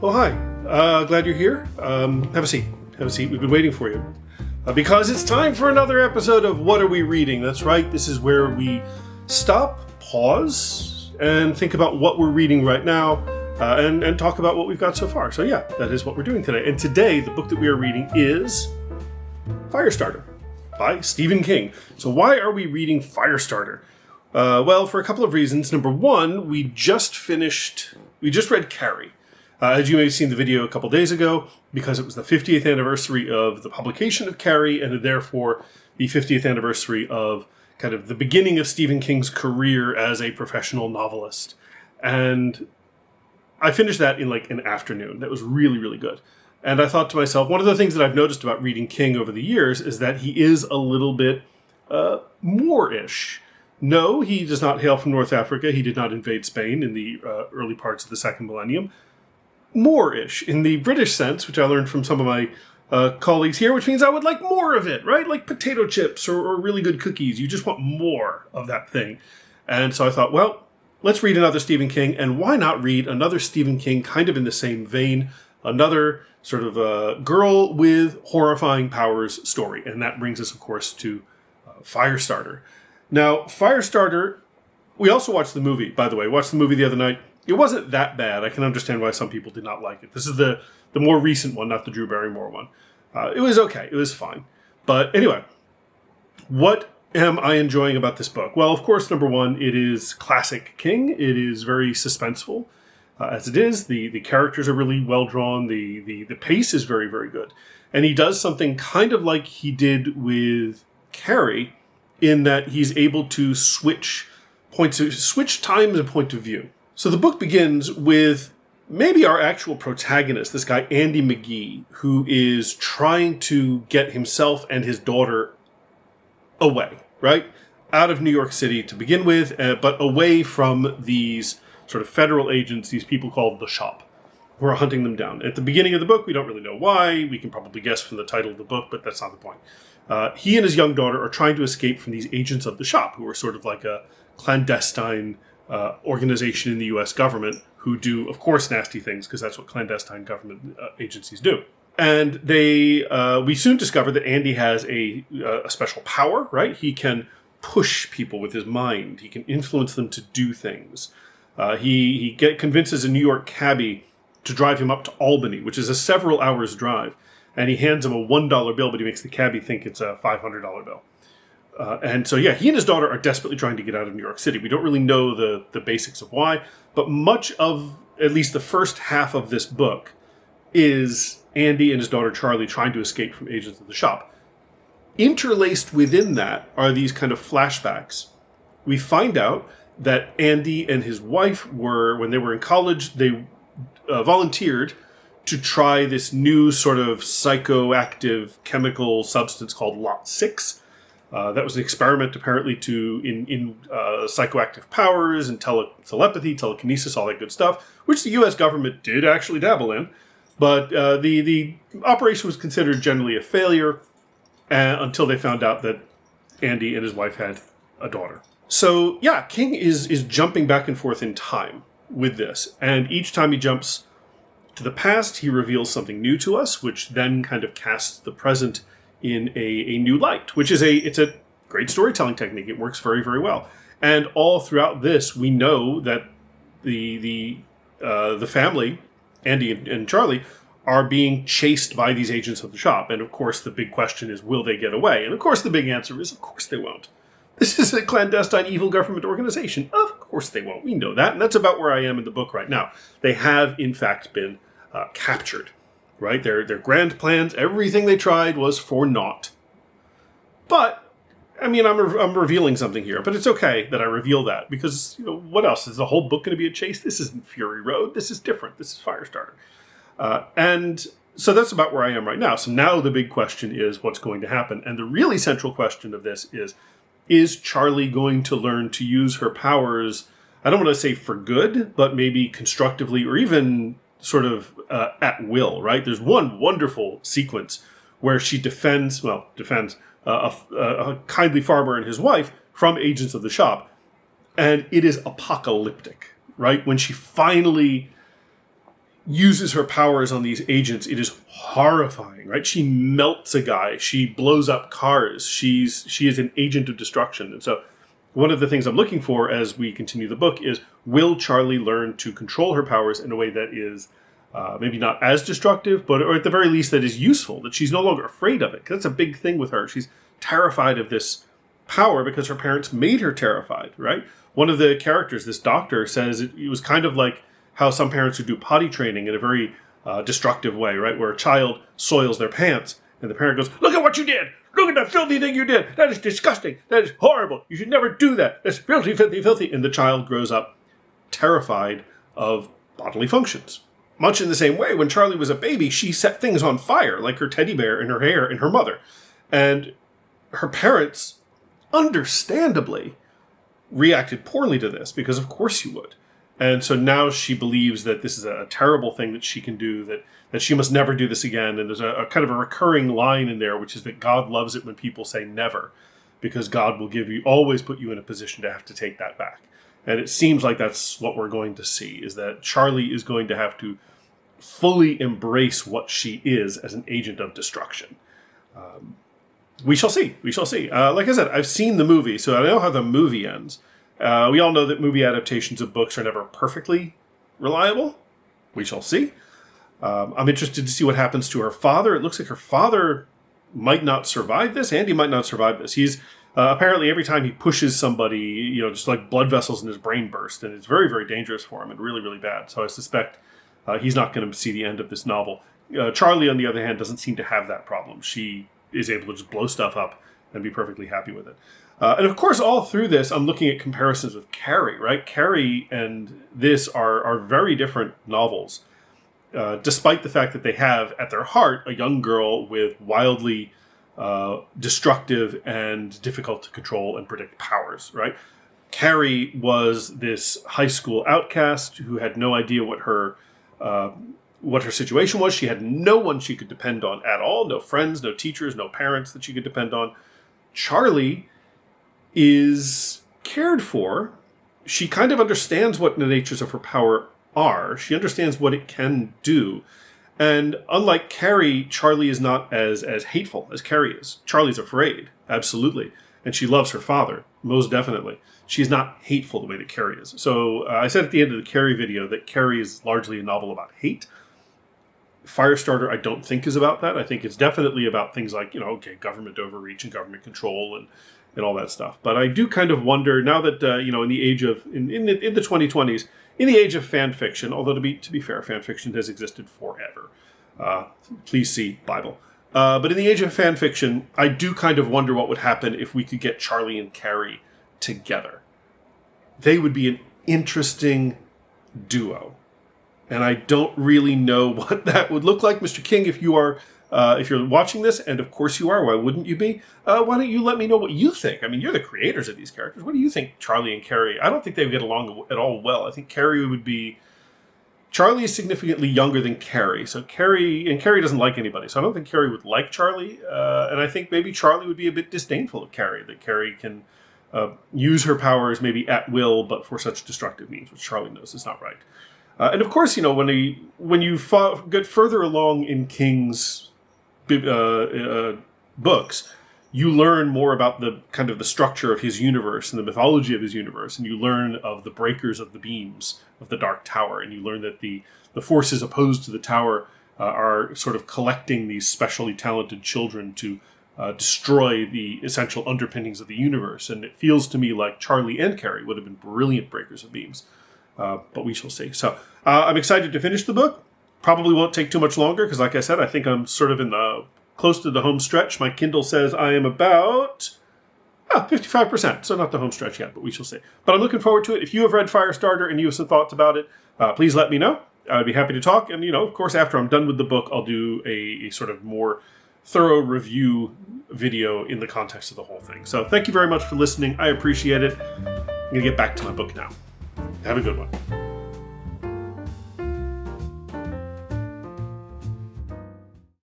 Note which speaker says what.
Speaker 1: Oh, hi. Glad you're here. Have a seat. Have a seat. We've been waiting for you. Because it's time for another episode of What Are We Reading? That's right. This is where we stop, pause, and think about what we're reading right now, and talk about what we've got so far. So yeah, that is what we're doing today. And today, the book that we are reading is Firestarter by Stephen King. So why are we reading Firestarter? Well, for a couple of reasons. Number one, we just read Carrie. As you may have seen the video a couple days ago, because it was the 50th anniversary of the publication of Carrie, and therefore the 50th anniversary of kind of the beginning of Stephen King's career as a professional novelist. And I finished that in like an afternoon. That was really, really good. And I thought to myself, one of the things that I've noticed about reading King over the years is that he is a little bit Moorish. No, he does not hail from North Africa. He did not invade Spain in the early parts of the second millennium. Moorish in the British sense, which I learned from some of my colleagues here, which means I would like more of it, right? Like potato chips or really good cookies. You just want more of that thing. And so I thought, well, let's read another Stephen King, and why not read another Stephen King kind of in the same vein, another sort of girl with horrifying powers story. And that brings us, of course, to Firestarter. Now, Firestarter, we also watched the movie, by the way. Watched the movie the other night. It wasn't that bad. I can understand why some people did not like it. This is the more recent one, not the Drew Barrymore one. It was okay. It was fine. But anyway, what am I enjoying about this book? Well, of course, number one, it is classic King. It is very suspenseful, as it is. The characters are really well drawn. The pace is very, very good. And he does something kind of like he did with Carrie, in that he's able to switch times and point of view. So the book begins with maybe our actual protagonist, this guy Andy McGee, who is trying to get himself and his daughter away, right? Out of New York City to begin with, but away from these sort of federal agents, these people called the Shop, who are hunting them down. At the beginning of the book, we don't really know why. We can probably guess from the title of the book, but that's not the point. He and his young daughter are trying to escape from these agents of the Shop, who are sort of like a clandestine organization in the U.S. government who do, of course, nasty things, because that's what clandestine government agencies do. And we soon discover that Andy has a special power, right? He can push people with his mind. He can influence them to do things. He convinces a New York cabbie to drive him up to Albany, which is a several hours drive. And he hands him a $1 bill, but he makes the cabbie think it's a $500 bill. And so, yeah, he and his daughter are desperately trying to get out of New York City. We don't really know the basics of why, but much of, at least the first half of this book, is Andy and his daughter Charlie trying to escape from agents of the Shop. Interlaced within that are these kind of flashbacks. We find out that Andy and his wife when they were in college, they volunteered to try this new sort of psychoactive chemical substance called Lot 6. That was an experiment, apparently, in psychoactive powers and telepathy, telekinesis, all that good stuff, which the U.S. government did actually dabble in. But the operation was considered generally a failure until they found out that Andy and his wife had a daughter. So, yeah, King is jumping back and forth in time with this. And each time he jumps to the past, he reveals something new to us, which then kind of casts the present in a new light, which is it's a great storytelling technique. It works very, very well. And all throughout this, we know that the family, Andy and Charlie, are being chased by these agents of the Shop. And of course, the big question is, will they get away? And of course, the big answer is, of course they won't. This is a clandestine evil government organization. Of course they won't. We know that. And that's about where I am in the book right now. They have, in fact, been captured. Right? Their grand plans, everything they tried was for naught. But, I mean, I'm revealing something here, but it's okay that I reveal that, because, what else? Is the whole book going to be a chase? This isn't Fury Road. This is different. This is Firestarter. And so that's about where I am right now. So now the big question is what's going to happen? And the really central question of this is Charlie going to learn to use her powers, I don't want to say for good, but maybe constructively or even sort of at will, right? There's one wonderful sequence where she defends a kindly farmer and his wife from agents of the Shop, and it is apocalyptic, right? When she finally uses her powers on these agents, it is horrifying, right? She melts a guy. She blows up cars. She is an agent of destruction. And so one of the things I'm looking for as we continue the book is, will Charlie learn to control her powers in a way that is maybe not as destructive, but or at the very least that is useful, that she's no longer afraid of it? Because that's a big thing with her. She's terrified of this power because her parents made her terrified, right? One of the characters, this doctor, says it was kind of like how some parents would do potty training in a very destructive way, right? Where a child soils their pants and the parent goes, "Look at what you did! Look at that filthy thing you did! That is disgusting! That is horrible! You should never do that! That's filthy, filthy, filthy!" And the child grows up terrified of bodily functions. Much in the same way, when Charlie was a baby, she set things on fire, like her teddy bear and her hair and her mother. And her parents, understandably, reacted poorly to this, because of course you would. And so now she believes that this is a terrible thing that she can do, that she must never do this again. And there's a kind of a recurring line in there, which is that God loves it when people say never, because God will always put you in a position to have to take that back. And it seems like that's what we're going to see, is that Charlie is going to have to fully embrace what she is as an agent of destruction. We shall see. We shall see. Like I said, I've seen the movie, so I know how the movie ends. We all know that movie adaptations of books are never perfectly reliable. We shall see. I'm interested to see what happens to her father. It looks like her father might not survive this. Andy might not survive this. He's apparently every time he pushes somebody, just like blood vessels in his brain burst, and it's very, very dangerous for him and really, really bad. So I suspect he's not going to see the end of this novel. Charlie, on the other hand, doesn't seem to have that problem. She is able to just blow stuff up and be perfectly happy with it. And of course, all through this, I'm looking at comparisons with Carrie, right? Carrie and this are very different novels, despite the fact that they have, at their heart, a young girl with wildly destructive and difficult to control and predict powers, right? Carrie was this high school outcast who had no idea what her situation was. She had no one she could depend on at all. No friends, no teachers, no parents that she could depend on. Charlie is cared for. She kind of understands what the natures of her power are. She understands what it can do. And unlike Carrie, Charlie is not as hateful as Carrie is. Charlie's afraid, absolutely. And she loves her father, most definitely. She's not hateful the way that Carrie is. So I said at the end of the Carrie video that Carrie is largely a novel about hate. Firestarter, I don't think, is about that. I think it's definitely about things like, government overreach and government control and all that stuff. But I do kind of wonder, now that, in the age of, in the 2020s, in the age of fan fiction, although to be fair, fan fiction has existed forever. Please see Bible. But in the age of fan fiction, I do kind of wonder what would happen if we could get Charlie and Carrie together. They would be an interesting duo. And I don't really know what that would look like. Mr. King, if you're watching this, and of course you are, why wouldn't you be? Why don't you let me know what you think? I mean, you're the creators of these characters. What do you think, Charlie and Carrie? I don't think they would get along at all well. I think Charlie is significantly younger than Carrie. So Carrie doesn't like anybody. So I don't think Carrie would like Charlie. And I think maybe Charlie would be a bit disdainful of Carrie, that Carrie can use her powers maybe at will, but for such destructive means, which Charlie knows is not right. And of course, when you get further along in King's books, you learn more about the kind of the structure of his universe and the mythology of his universe, and you learn of the breakers of the beams of the Dark Tower, and you learn that the forces opposed to the tower are sort of collecting these specially talented children to destroy the essential underpinnings of the universe. And it feels to me like Charlie and Carrie would have been brilliant breakers of beams. But we shall see. So I'm excited to finish the book. Probably won't take too much longer because, like I said, I think I'm sort of in the close to the home stretch. My Kindle says I am about 55%. So not the home stretch yet, but we shall see. But I'm looking forward to it. If you have read Firestarter and you have some thoughts about it, please let me know. I'd be happy to talk. And, of course, after I'm done with the book, I'll do a sort of more thorough review video in the context of the whole thing. So thank you very much for listening. I appreciate it. I'm going to get back to my book now. Have a good one.